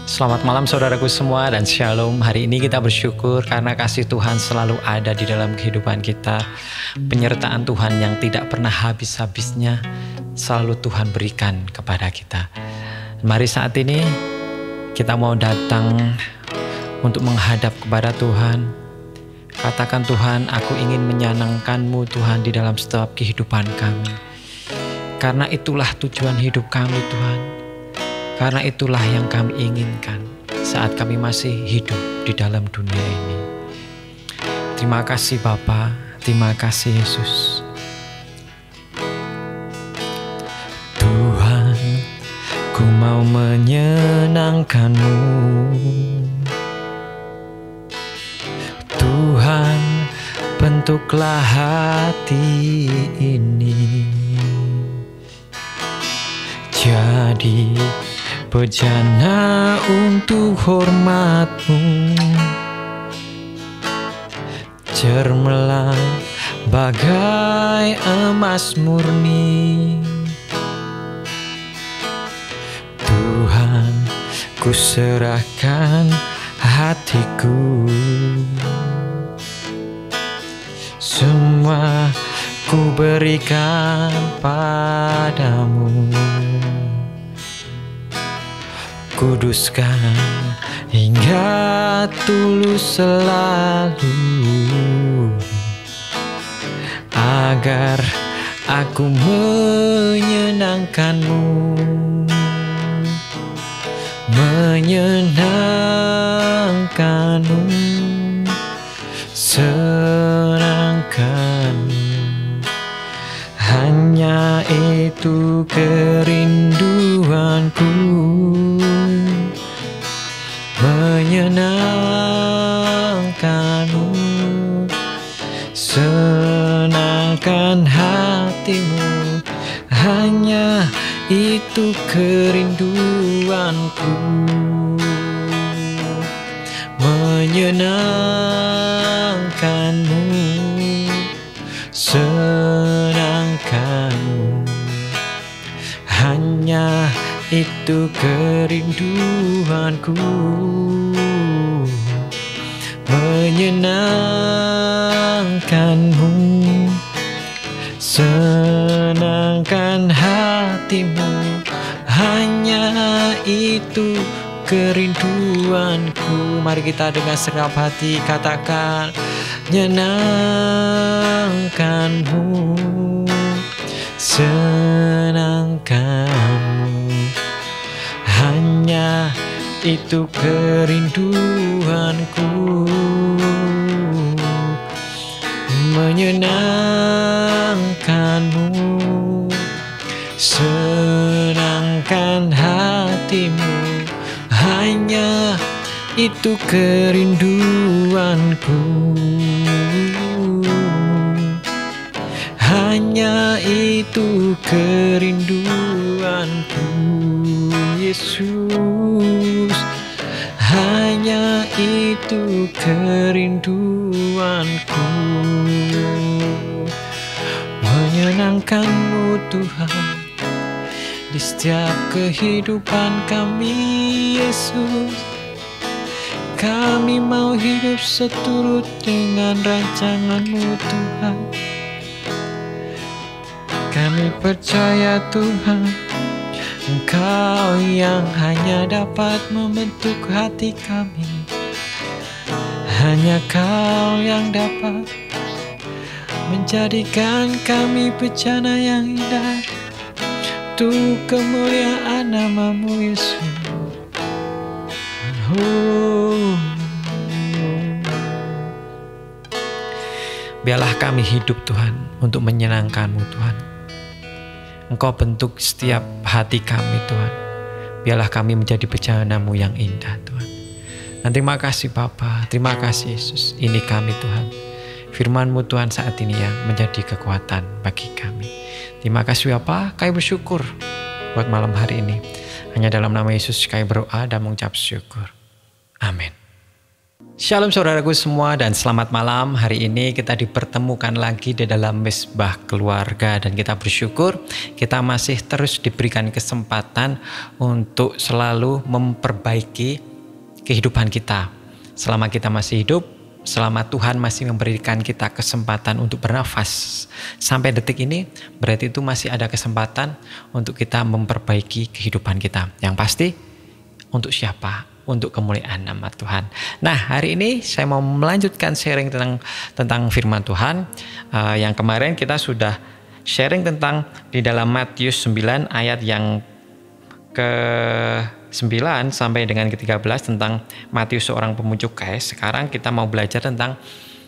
Selamat malam saudaraku semua dan shalom. Hari ini kita bersyukur karena kasih Tuhan selalu ada di dalam kehidupan kita. Penyertaan Tuhan yang tidak pernah habis-habisnya selalu Tuhan berikan kepada kita. Mari saat ini kita mau datang untuk menghadap kepada Tuhan. Katakan, Tuhan, aku ingin menyenangkan-Mu Tuhan di dalam setiap kehidupan kami. Karena itulah tujuan hidup kami, Tuhan. Karena itulah yang kami inginkan saat kami masih hidup di dalam dunia ini. Terima kasih Bapa, terima kasih Yesus. Tuhan, ku mau menyenangkan-Mu. Tuhan, bentuklah hati ini jadi bejana untuk hormat-Mu, cemerlang bagai emas murni. Tuhan, ku serahkan hatiku, semua ku berikan padamu. Kuduskan hingga tulus selalu, agar aku menyenangkan-Mu, menyenangkan-Mu, senangkan-Mu. Hanya itu kerinduanku, menyenangkan-Mu, senangkan hati-Mu. Hanya itu kerinduanku, menyenangkan-Mu, senangkan-Mu. Hanya itu kerinduanku, menyenangkan-Mu, senangkan hati-Mu. Hanya itu kerinduanku. Mari kita dengan segenap hati katakan, menyenangkan-Mu, senangkan-Mu. Hanya itu kerinduanku, menyenangkan-Mu, senangkan hati-Mu. Hanya itu kerinduanku, hanya itu kerinduanku, Yesus. Hanya itu kerinduanku, menyenangkan-Mu Tuhan di setiap kehidupan kami, Yesus. Kami mau hidup seturut dengan rancangan-Mu Tuhan. Kami percaya Tuhan, Engkau yang hanya dapat membentuk hati kami. Hanya Kau yang dapat menjadikan kami bejana yang indah untuk kemuliaan nama-Mu Yesus. Biarlah kami hidup Tuhan untuk menyenangkan-Mu Tuhan. Engkau bentuk setiap hati kami Tuhan. Biarlah kami menjadi bejana-Mu yang indah Tuhan. Dan terima kasih Bapa, terima kasih Yesus. Ini kami Tuhan. Firman-Mu Tuhan saat ini yang menjadi kekuatan bagi kami. Terima kasih Bapa, kami bersyukur buat malam hari ini. Hanya dalam nama Yesus kami berdoa dan mengucap syukur. Amin. Shalom saudaraku semua dan selamat malam. Hari ini kita dipertemukan lagi di dalam Mesbah Keluarga dan kita bersyukur kita masih terus diberikan kesempatan untuk selalu memperbaiki kehidupan kita. Selama kita masih hidup, selama Tuhan masih memberikan kita kesempatan untuk bernafas sampai detik ini, berarti itu masih ada kesempatan untuk kita memperbaiki kehidupan kita. Yang pasti untuk siapa? Untuk kemuliaan nama Tuhan. Nah, hari ini saya mau melanjutkan sharing tentang firman Tuhan. Yang kemarin kita sudah sharing tentang di dalam Matius 9 ayat yang ke-9 sampai dengan ke-13 tentang Matius seorang pemujuk cukai. Sekarang kita mau belajar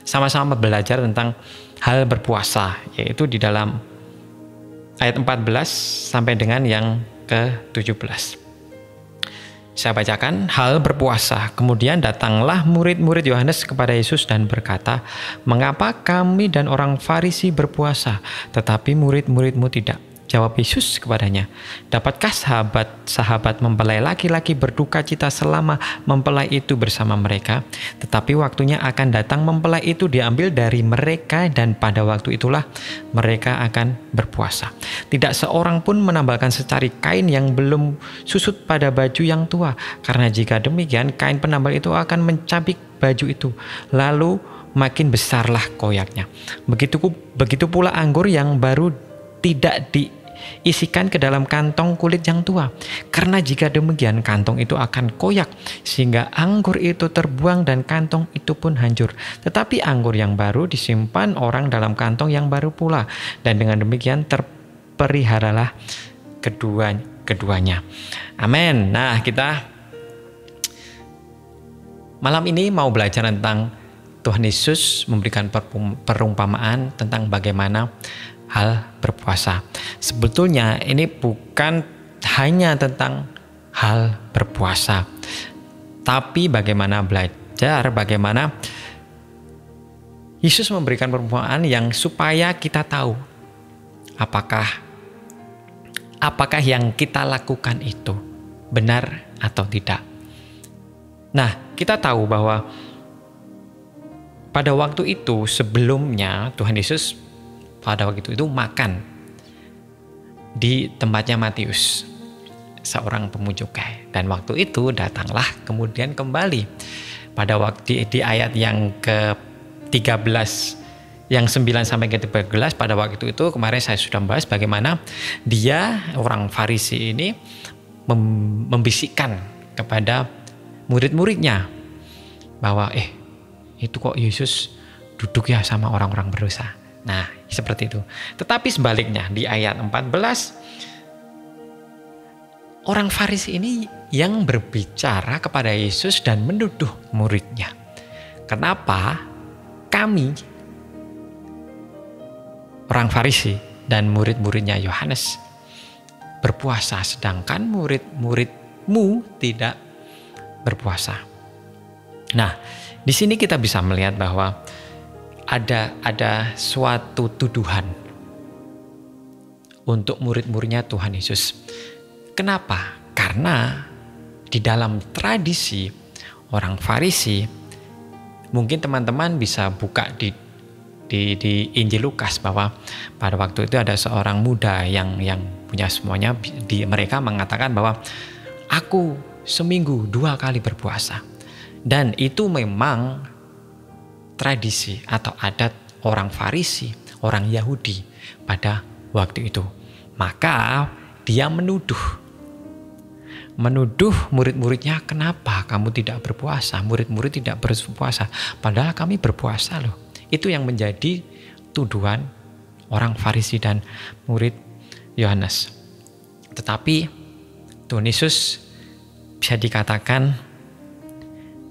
sama-sama belajar tentang hal berpuasa, yaitu di dalam ayat 14 sampai dengan yang ke-17. Saya bacakan, hal berpuasa. Kemudian datanglah murid-murid Yohanes kepada Yesus dan berkata, "Mengapa kami dan orang Farisi berpuasa, tetapi murid-muridmu tidak?" Jawab Yesus kepadanya, "Dapatkah sahabat mempelai laki-laki berduka cita selama mempelai itu bersama mereka? Tetapi waktunya akan datang mempelai itu diambil dari mereka dan pada waktu itulah mereka akan berpuasa. Tidak seorang pun menambahkan secari kain yang belum susut pada baju yang tua, karena jika demikian kain penambal itu akan mencabik baju itu, lalu makin besarlah koyaknya. Begitu pula anggur yang baru tidak diisikan ke dalam kantong kulit yang tua. Karena jika demikian kantong itu akan koyak sehingga anggur itu terbuang dan kantong itu pun hancur. Tetapi anggur yang baru disimpan orang dalam kantong yang baru pula. Dan dengan demikian terperiharalah keduanya." Amin. Nah, kita malam ini mau belajar tentang Tuhan Yesus memberikan perumpamaan tentang bagaimana hal berpuasa. Sebetulnya ini bukan hanya tentang hal berpuasa, tapi bagaimana bagaimana Yesus memberikan perumpamaan yang supaya kita tahu apakah yang kita lakukan itu benar atau tidak. Nah, kita tahu bahwa pada waktu itu sebelumnya Tuhan Yesus pada waktu itu makan di tempatnya Matius, seorang pemujuk cukai. Dan waktu itu datanglah kemudian kembali pada waktu di ayat yang ke-13, yang 9 sampai ke-13. Pada waktu itu kemarin saya sudah membahas bagaimana dia, orang Farisi ini, membisikkan kepada murid-muridnya bahwa itu kok Yesus duduk ya sama orang-orang berdosa. Nah, seperti itu. Tetapi sebaliknya di ayat 14, orang Farisi ini yang berbicara kepada Yesus dan menuduh muridnya. Kenapa kami, orang Farisi dan murid-muridnya Yohanes, berpuasa sedangkan murid-muridmu tidak berpuasa? Nah, di sini kita bisa melihat bahwa ada suatu tuduhan untuk murid-muridnya Tuhan Yesus. Kenapa? Karena di dalam tradisi orang Farisi, mungkin teman-teman bisa buka di Injil Lukas bahwa pada waktu itu ada seorang muda yang punya semuanya. Mereka mengatakan bahwa aku seminggu 2 kali berpuasa, dan itu memang tradisi atau adat orang Farisi, orang Yahudi pada waktu itu. Maka dia menuduh murid-muridnya, kenapa kamu tidak berpuasa? Murid-murid tidak berpuasa, padahal kami berpuasa loh. Itu yang menjadi tuduhan orang Farisi dan murid Yohanes. Tetapi Tuhan Yesus bisa dikatakan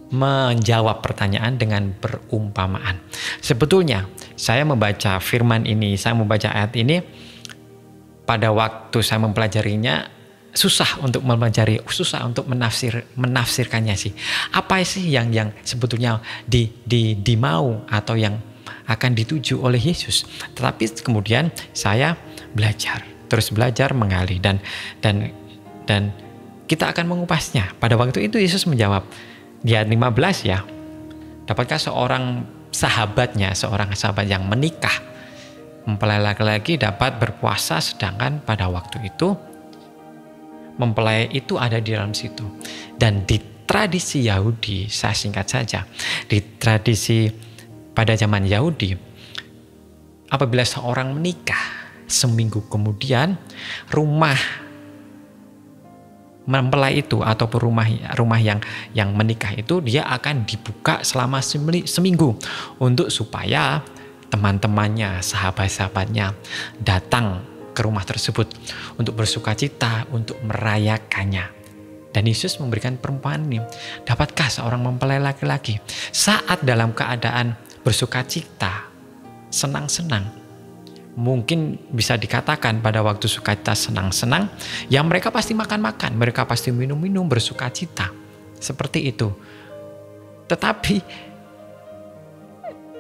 menjawab pertanyaan dengan perumpamaan. Sebetulnya saya membaca firman ini, saya membaca ayat ini, pada waktu saya mempelajarinya susah untuk menafsirkannya sih. Apa sih yang sebetulnya dimau atau yang akan dituju oleh Yesus? Tetapi kemudian saya terus belajar mengali dan kita akan mengupasnya. Pada waktu itu Yesus menjawab di ayat 15 ya. Dapatkah seorang sahabat yang menikah, mempelai laki-laki dapat berpuasa, sedangkan pada waktu itu mempelai itu ada di dalam situ. Dan di tradisi Yahudi, saya singkat saja, di tradisi pada zaman Yahudi, apabila seorang menikah, seminggu kemudian rumah mempelai itu ataupun rumah yang menikah itu dia akan dibuka selama seminggu untuk supaya teman-temannya, sahabat-sahabatnya datang ke rumah tersebut untuk bersukacita, untuk merayakannya. Dan Yesus memberikan perumpamaan ini. Dapatkah seorang mempelai laki-laki saat dalam keadaan bersukacita, senang-senang, mungkin bisa dikatakan pada waktu sukacita senang-senang, ya mereka pasti makan-makan, mereka pasti minum-minum, bersukacita. Seperti itu. Tetapi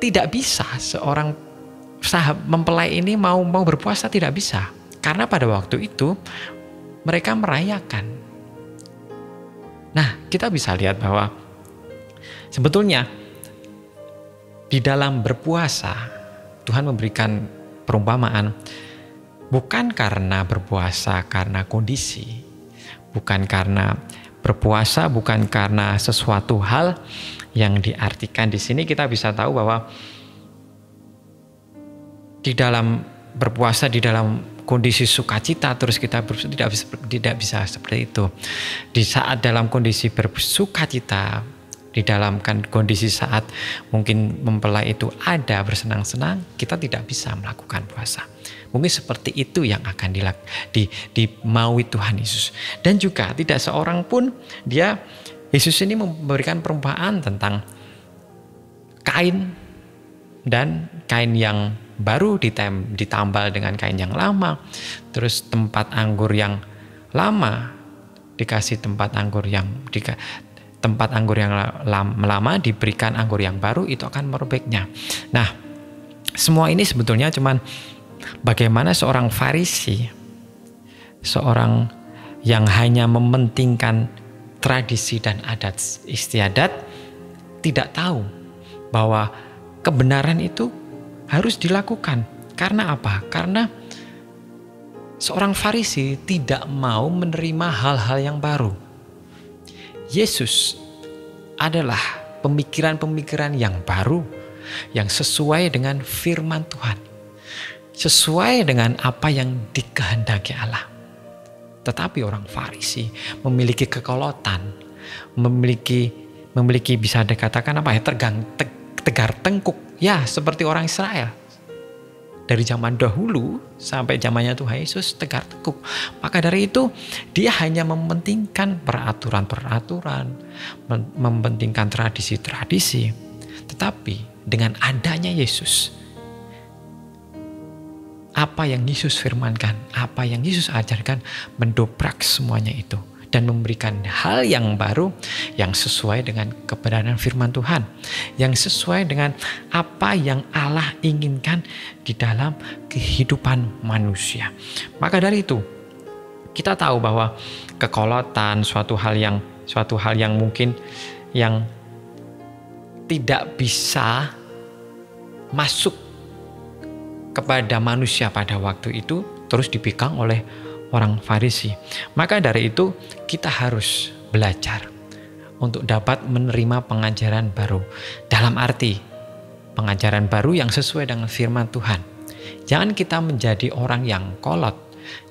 tidak bisa seorang mempelai ini mau berpuasa, tidak bisa. Karena pada waktu itu mereka merayakan. Nah, kita bisa lihat bahwa sebetulnya di dalam berpuasa Tuhan memberikan perumpamaan, bukan karena berpuasa karena kondisi, bukan karena berpuasa, bukan karena sesuatu hal yang diartikan di sini. Kita bisa tahu bahwa di dalam berpuasa, di dalam kondisi sukacita terus kita tidak bisa seperti itu. Di saat dalam kondisi bersukacita, di dalam kondisi saat mungkin mempelai itu ada bersenang-senang, kita tidak bisa melakukan puasa. Mungkin seperti itu yang akan dimaui Tuhan Yesus. Dan juga tidak seorang pun Yesus ini memberikan perumpamaan tentang kain, dan kain yang baru ditambal dengan kain yang lama, terus tempat anggur yang lama dikasih tempat anggur yang lama diberikan anggur yang baru, itu akan merobeknya. Nah, semua ini sebetulnya cuman bagaimana seorang Farisi, seorang yang hanya mementingkan tradisi dan adat istiadat, tidak tahu bahwa kebenaran itu harus dilakukan. Karena apa? Karena seorang Farisi tidak mau menerima hal-hal yang baru. Yesus adalah pemikiran-pemikiran yang baru, yang sesuai dengan firman Tuhan, sesuai dengan apa yang dikehendaki Allah. Tetapi orang Farisi memiliki kekolotan, memiliki bisa dikatakan tegar tengkuk, ya seperti orang Israel. Dari zaman dahulu sampai zamannya Tuhan Yesus tegar tengkuk. Maka dari itu dia hanya mementingkan peraturan-peraturan, mementingkan tradisi-tradisi. Tetapi dengan adanya Yesus, apa yang Yesus firmankan, apa yang Yesus ajarkan, mendobrak semuanya itu dan memberikan hal yang baru yang sesuai dengan kebenaran firman Tuhan, yang sesuai dengan apa yang Allah inginkan di dalam kehidupan manusia. Maka dari itu kita tahu bahwa kekolotan suatu hal yang mungkin yang tidak bisa masuk kepada manusia pada waktu itu terus dipegang oleh orang Farisi. Maka dari itu kita harus belajar untuk dapat menerima pengajaran baru. Dalam arti pengajaran baru yang sesuai dengan firman Tuhan. Jangan kita menjadi orang yang kolot.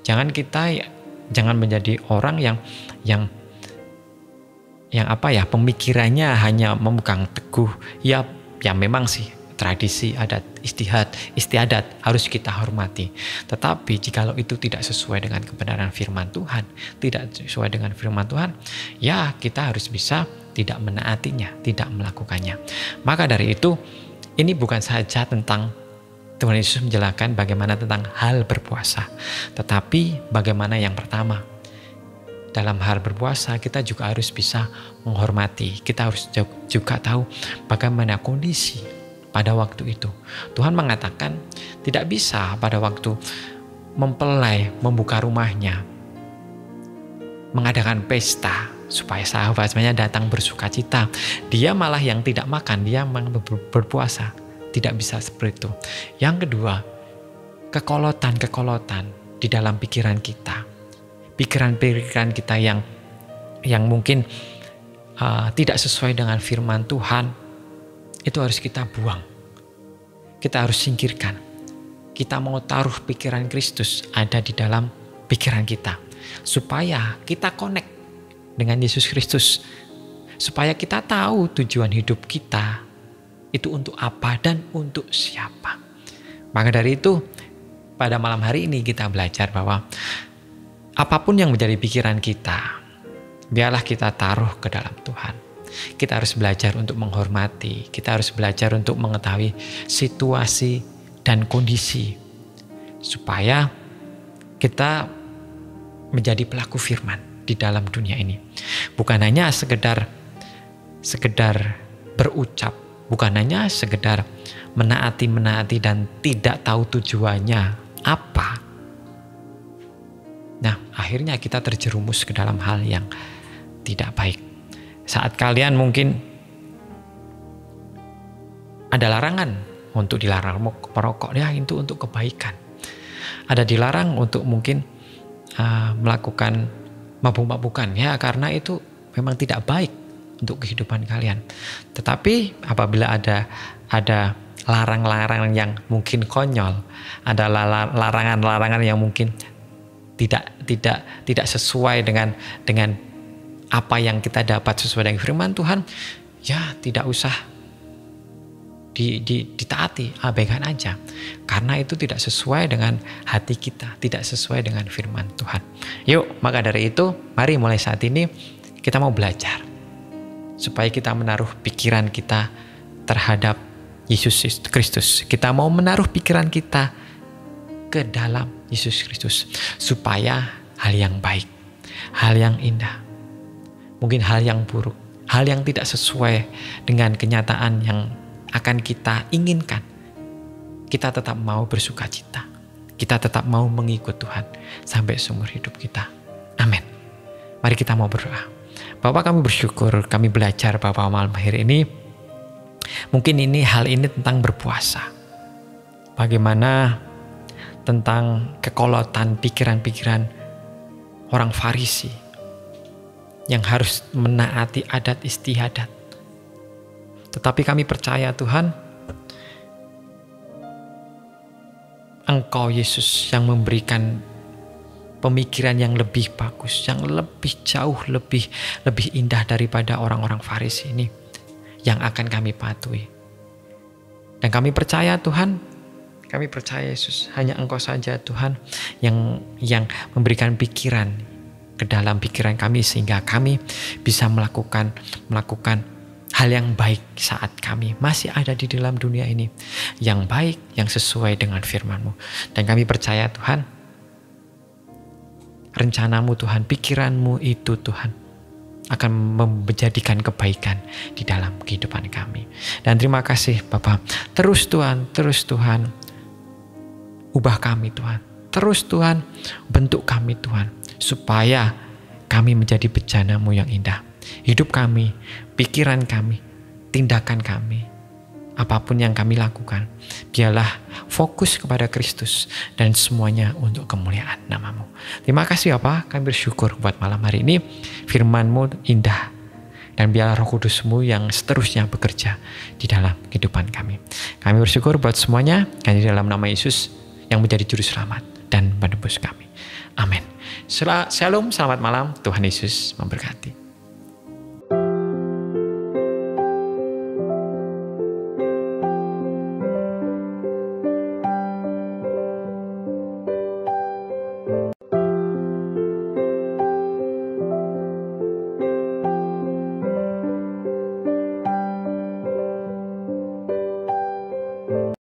Jangan menjadi orang yang pemikirannya hanya memegang teguh. Ya memang sih tradisi, adat, istiadat harus kita hormati. Tetapi jikalau itu tidak sesuai dengan kebenaran firman Tuhan, tidak sesuai dengan firman Tuhan, ya kita harus bisa tidak menaatinya, tidak melakukannya. Maka dari itu, ini bukan saja tentang Tuhan Yesus menjelaskan bagaimana tentang hal berpuasa, tetapi bagaimana yang pertama, dalam hal berpuasa kita juga harus bisa menghormati. Kita harus juga tahu bagaimana kondisi pada waktu itu. Tuhan mengatakan tidak bisa pada waktu mempelai membuka rumahnya mengadakan pesta supaya sahabat-sahabatnya datang bersuka cita. Dia malah yang tidak makan, dia berpuasa. Tidak bisa seperti itu. Yang kedua, kekolotan di dalam pikiran kita. Pikiran-pikiran kita yang mungkin tidak sesuai dengan firman Tuhan, itu harus kita buang. Kita harus singkirkan. Kita mau taruh pikiran Kristus ada di dalam pikiran kita. Supaya kita connect dengan Yesus Kristus. Supaya kita tahu tujuan hidup kita itu untuk apa dan untuk siapa. Maka dari itu, pada malam hari ini kita belajar bahwa apapun yang menjadi pikiran kita, biarlah kita taruh ke dalam Tuhan. Kita harus belajar untuk menghormati, kita harus belajar untuk mengetahui situasi dan kondisi, supaya kita menjadi pelaku firman di dalam dunia ini. Bukan hanya sekedar berucap, bukan hanya sekedar menaati dan tidak tahu tujuannya apa. Nah, akhirnya kita terjerumus ke dalam hal yang tidak baik. Saat kalian mungkin ada larangan untuk dilarang merokok, ya itu untuk kebaikan. Ada dilarang untuk mungkin melakukan mabuk-mabukan, ya karena itu memang tidak baik untuk kehidupan kalian. Tetapi apabila ada larangan-larangan yang mungkin konyol, ada larangan-larangan yang mungkin tidak sesuai dengan apa yang kita dapat sesuai dengan firman Tuhan, ya tidak usah ditaati, abaikan aja, karena itu tidak sesuai dengan hati kita, tidak sesuai dengan firman Tuhan. Yuk, maka dari itu mari mulai saat ini kita mau belajar supaya kita menaruh pikiran kita terhadap Yesus Kristus. Kita mau menaruh pikiran kita ke dalam Yesus Kristus, supaya hal yang baik, hal yang indah, mungkin hal yang buruk, hal yang tidak sesuai dengan kenyataan yang akan kita inginkan, kita tetap mau bersuka cita, kita tetap mau mengikut Tuhan sampai seumur hidup kita. Amin. Mari kita mau berdoa. Bapak, kami bersyukur, kami belajar Bapak malam hari ini, mungkin hal ini tentang berpuasa. Bagaimana tentang kekolotan pikiran-pikiran orang Farisi yang harus menaati adat istiadat. Tetapi kami percaya Tuhan, Engkau Yesus yang memberikan pemikiran yang lebih bagus, yang lebih jauh, lebih indah daripada orang-orang Farisi ini, yang akan kami patuhi. Dan kami percaya Tuhan, kami percaya Yesus, hanya Engkau saja Tuhan yang memberikan pikiran ke dalam pikiran kami, sehingga kami bisa melakukan hal yang baik saat kami masih ada di dalam dunia ini, yang baik, yang sesuai dengan firman-Mu. Dan kami percaya Tuhan, rencana-Mu Tuhan, pikiran-Mu itu Tuhan akan menjadikan kebaikan di dalam kehidupan kami. Dan terima kasih Bapa, terus Tuhan ubah kami Tuhan, terus Tuhan bentuk kami Tuhan, supaya kami menjadi bejana-Mu yang indah. Hidup kami, pikiran kami, tindakan kami, apapun yang kami lakukan, biarlah fokus kepada Kristus dan semuanya untuk kemuliaan nama-Mu. Terima kasih Bapa, kami bersyukur buat malam hari ini, firman-Mu indah, dan biarlah Roh Kudus-Mu yang seterusnya bekerja di dalam kehidupan kami. Kami bersyukur buat semuanya, hanya di dalam nama Yesus yang menjadi juru selamat dan penebus kami. Amin. Shalom, selamat malam, Tuhan Yesus memberkati.